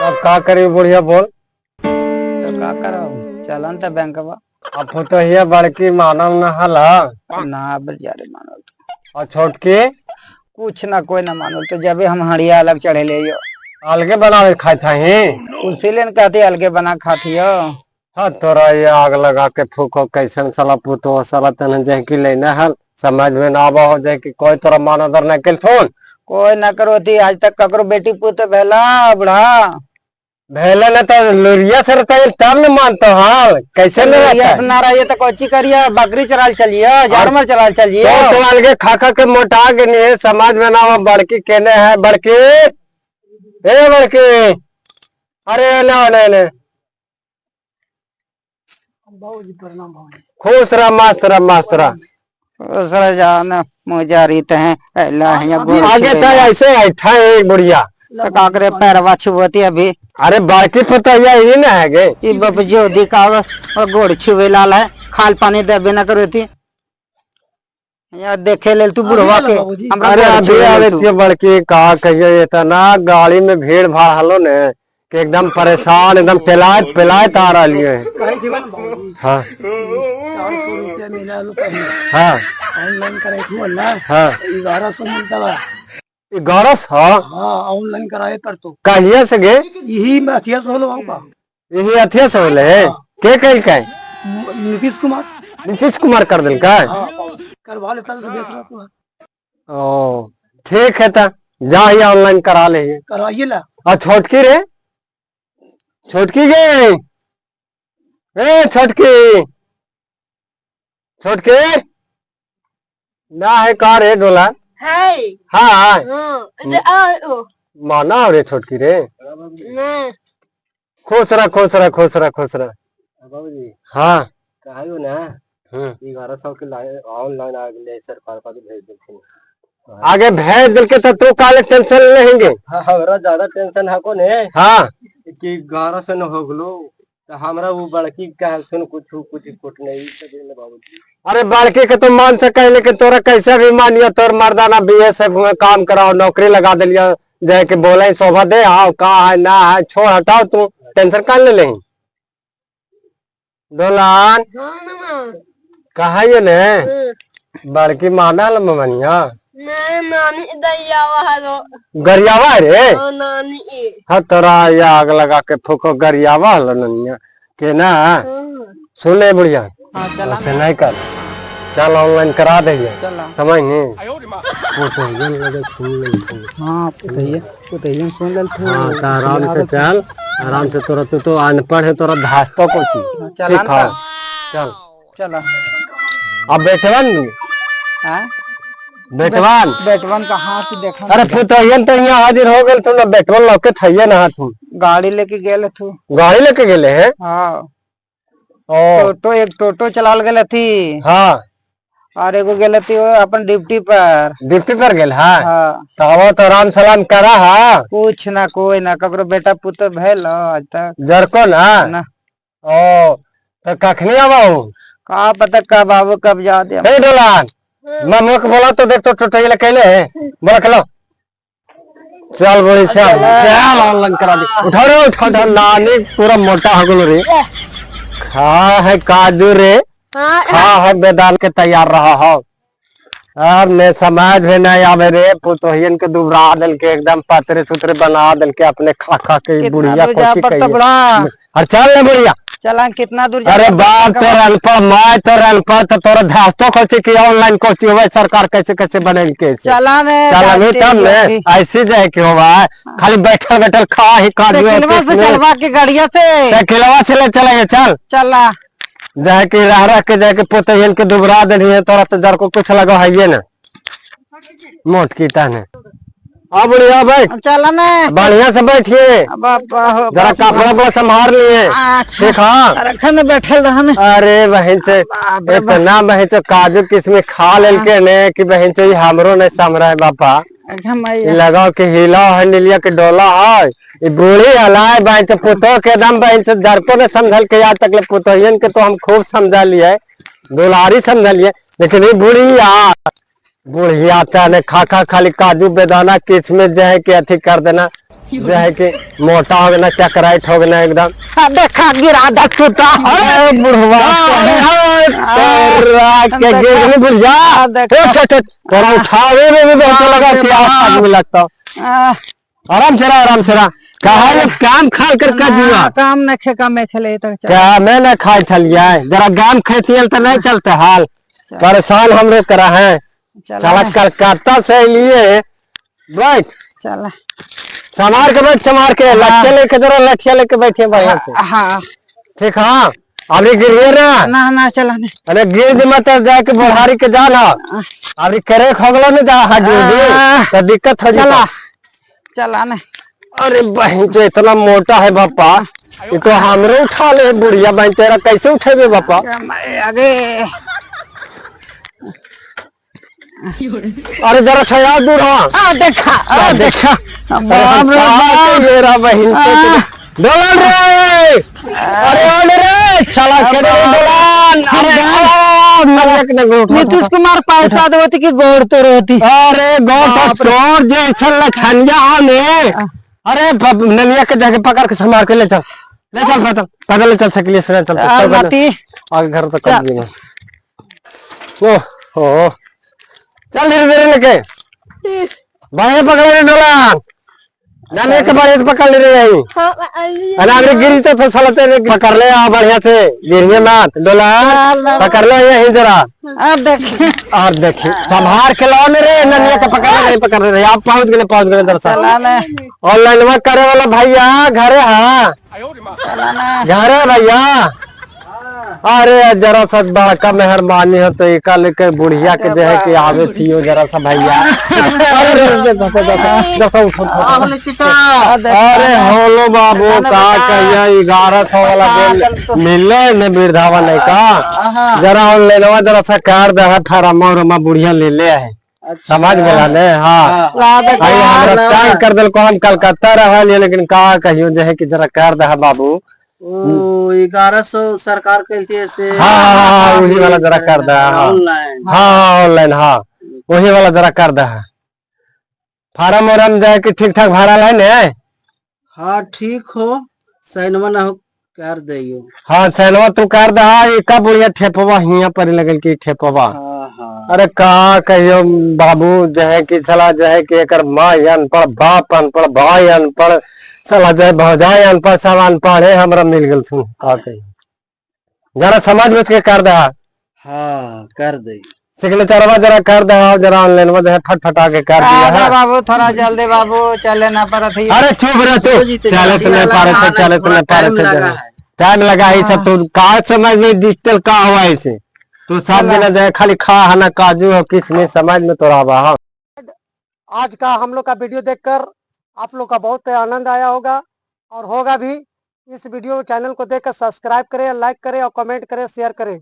अब का करी बुढ़िया बोल। तो का करो चलन तो बैंकवा अब तो ये बड़की मानव न हला ना बेचारे मानो और छोटकी कुछ ना कोई ना मानो तो जब हम हड़िया अलग चढ़े ले अलगे बनावे खाए था ही। उसी लिए कहते अलगे बना खाती हो। हाँ तोरा ये आग लगा के फूको कैसन साला पुतो साला तन जह की लेना हल समझ में ना आवा हो जाए कि कोई तोरा मानदर न केल थोन कोई ना करो थी आज तक ककरो बेटी पुत भेला बुढ़ा भेले न तो लुरिया से रहता है तब न मानतो हाल कैसे न रहता है। अपना रहिए तो कोची करिए बकरी चराल चलिए जानवर चराल चलिए तो अलगे खा खा के मोटा के नहीं समझ में ना आवा बड़की केने है बड़की ए बड़की अरे ना ना ना खुश रहा मस्त रहा मस्त रहा दूसरा जान मुझे रीत है आगे था ऐसे ऐठा है बुढ़िया तो काकरे पैरवा छुबती अभी अरे बाकी पता यही ना है गे जो दिखाव और गोड़ छुए लाल है खाल पानी देबे ना करो थी यार देखे ले तू बुढ़वा के अरे अभी आवे थी बड़की का कहिए इतना गाड़ी में भीड़ भाड़ हलो ने कि एकदम परेशान एकदम पिलायत आ रही है। हाँ 400 रुपया महीना हाँ ऑनलाइन कराई थी ना हाँ 1100 मिलता है 1100 हाँ ऑनलाइन कराए पर तो कहिए से गे यही में अथिया सोल का यही अथिया से होले के कल का नीतीश कुमार नीतीश कुमार कर दिल का करवा लेता तो बेच रहा तो ओ ठीक है ता जा ही ऑनलाइन करा ले करवाइए ला और छोटकी रे छोटकी गे ए छोटकी छोटकी ना है का रे डोला है हाँ ओ माना रे छोटकी रे ना खुश रहा खुश रहा खुश रहा खुश रहा बाबूजी हाँ कहो ना 1100 के ऑनलाइन आ गए सरकार का भेज देते आगे भेज दिल के तो तू काले टेंशन लेंगे। हमरा ज्यादा टेंशन है को ने हाँ कि 1100 न हो गलो तो हमरा वो बड़की का सुन कुछ कुट नहीं सके बाबूजी। अरे बालकी के तो मान सके लेकिन तोरा कैसे भी मानियो तोर मर्दाना बीएसएफ में काम कराओ नौकरी लगा दिलियो जय के बोले शोभा दे आओ कहा है ना है छोड़ हटाओ तू टेंशन कर ले लें दोलान कहा ये ने बड़की माना ल ममनिया ना नानी दैयावा हलो गरियावा रे नानी हाँ तोरा या आग लगा के फूको गरियावा हलो ननिया के ना सुन ले बुढ़िया ऐसे नहीं कर चल ऑनलाइन करा दे समझ नहीं हाँ सुन ले हाँ तो आराम से चल आराम से तोरा तू तो अनपढ़ है तोरा धास तो कुछ ठीक है चल चलो अब बैठवन हाँ बैठवान बेटवन का हाथ देखा अरे पुतहियन तो यहाँ हाजिर हो गए तू ना बैठवन लौके थैया ना तू गाड़ी लेके गेले तू गाड़ी लेके गेले हैं हाँ ओ एक टोटो चलाल गेले थी हाँ और एगो गेले थी वो अपन ड्यूटी पर गेल हाँ हाँ तो वो तो राम सलाम करा हा कुछ ना कोई ना ककरो बेटा पुत्र भेल आज तक जरको ना ना ओ तो कखनी आवाऊ का पता कब आबो कब जा दे हे डोलान मम्मी को बोला तो देख तो टोटो कैले है बोला खेलो चल बोली चल चल ऑनलाइन करा दे उठा रे उठा नानी पूरा मोटा हो गलो रे खा है काजू रे हाँ है बेदाल के तैयार रहा हो अब मैं समझ में नहीं आवे रे पुतोहियन के दुबरा दिल के एकदम पतरे सुतरे बना दिल के अपने खा खा के बुढ़िया कोची कही और चल ले बुढ़िया चला कितना दूर अरे बाप तो अनपढ़ मैं तो अनपढ़ तो तोरा धास्तो कोची की ऑनलाइन कोची होवे सरकार कैसे कैसे बनेल के चला ने चल तब ने ऐसे जाए के होवा खाली बैठल बैठल खा ही काजू चलवा के गाड़िया से साइकिलवा से ले चलेंगे चल चला जाए के रह के जाए के पोतहियन के दुबरा दे है तोरा तो जर को कुछ लगा है ये ना मोट की ताने अब बढ़िया भाई चला ना बढ़िया से बैठिए जरा कपड़ा बड़ा संभाल लिए ठीक हाँ रखन बैठल रहन अरे बहन से इतना बहन से काजू किसमें खा लेल के ने कि बहन से हमरो नहीं समरा है बापा लगाओ के हिला है नीलिया के डोला है ये बूढ़ी हलाए बहन से पुतो के दम बहन से जरको ने समझल के आज तक पुतोहियन के तो हम खूब समझा लिए दुलारी समझ लिए लेकिन ये बुढ़िया ने खा खा खाली काजू बेदाना किसमें जो है कि अथी कर देना जो है कि मोटा हो गया चकराइट हो गया एकदम। देखा गिरा दक्षता अरे बुढ़वा के गिर गई बुढ़िया। उठ, उठ, उठ। थोड़ा उठावे में भी बहुत लगा कि आदमी लगता। आराम से रहा, आराम से रहा। कहा ये काम खा कर का जुआ काम न खेका में खेले तो चल। क्या मैं न खाए थलिया जरा गाम खेती तो नहीं चलते हाल परेशान हम लोग करा है। चला कलकत्ता से लिए बैठ चल संभार के बैठ, संभार के लठिया लेके जरा लठिया लेके बैठे बढ़िया से। हाँ ठीक। हाँ अभी गिरिए ना ना ना चला नहीं। अरे गिर जी मत जाके बुढ़ारी के जा ना अभी करे खोगलो में जा हाथ तो दिक्कत हो चला जाए। चला नहीं। अरे बहन तो इतना मोटा है बापा ये तो हमरे उठा ले बुढ़िया बहन तेरा कैसे उठेबे बापा। आगे अरे जरा सया दूर हाँ देखा देखा बाप रे बाप। मेरा बहन डोलन रे अरे रे चला के डोलन। अरे नीतीश कुमार पैसा देती कि गोड़ तो रोती। अरे गौ चोर जैसा लछनिया में। अरे नलिया के जाके पकड़ के संभाल के ले चल पैदल पैदल ले चल सकली से चल आगे घर तक कर देना। ओ चल धीरे धीरे लेके बाएं पकड़ ले डोलन जाने के बारे से पकड़ ले रही अरे गिरी तो साला तेरे पकड़ ले आ बढ़िया से गिरिए मत डोलन पकड़ ले यही जरा। अब देखे और देखिए संभार के लाओ रे ननिया का पकड़ नहीं पकड़ रहे आप पहुंच गए दरअसल। ऑनलाइन में करे वाला भैया घरे हाँ घरे भैया। अरे जरा सा बड़का मेहरबानी हो तो एक लेके बुढ़िया के जो है कि आवे थी जरा सा भैया। अरे होलो बाबू का कहिया 1100 वाला बिल मिले न वृद्धावा नहीं का जरा ऑनलाइन जरा सा कार दे फार्मा बुढ़िया ले ले है समझ गया ने। हाँ हमरा टाइम कर दिल को हम कलकत्ता रहा लेकिन का कहियो जो है कि जरा कर दे बाबू 1100 सरकार कहती से। हाँ वही वाला जरा कर दे ऑनलाइन। हाँ ऑनलाइन हाँ वही वाला जरा कर दे फार्म वार्म जाए कि ठीक ठाक भाड़ा लाइन है। हाँ ठीक हो सैनवा ना हो कर दियो। हाँ सैनवा तू कर दे। हाँ एक बुढ़िया ठेपवा हिया पर लगल की ठेपवा। अरे कहा कहियो बाबू जो है कि चला जो है कि एक माँ अनपढ़ बाप अनपढ़ भाई अनपढ़ चला जो है भौजाई अनपढ़ सब अनपढ़ है हमरा मिल गल सुन का कहियो जरा समझ में के कर दे। हाँ कर दे सिग्नेचरवा जरा कर दे जरा ऑनलाइन में जो है फटफटा के कर दिया है बाबू थोड़ा जल्दी बाबू चले ना पर थी। अरे चुप रह तू चले तो नहीं पा रहे थे चले तो नहीं पा रहे थे टाइम लगा ही सब तू का समझ में डिजिटल का हुआ इसे तू सब देना जाए खाली खा है काजू हो किसमें समझ में तो रहा। आज का हम लोग का वीडियो देखकर आप लोग का बहुत आनंद आया होगा और होगा भी। इस वीडियो चैनल को देखकर सब्सक्राइब करें, लाइक करें और कमेंट करें, शेयर करें।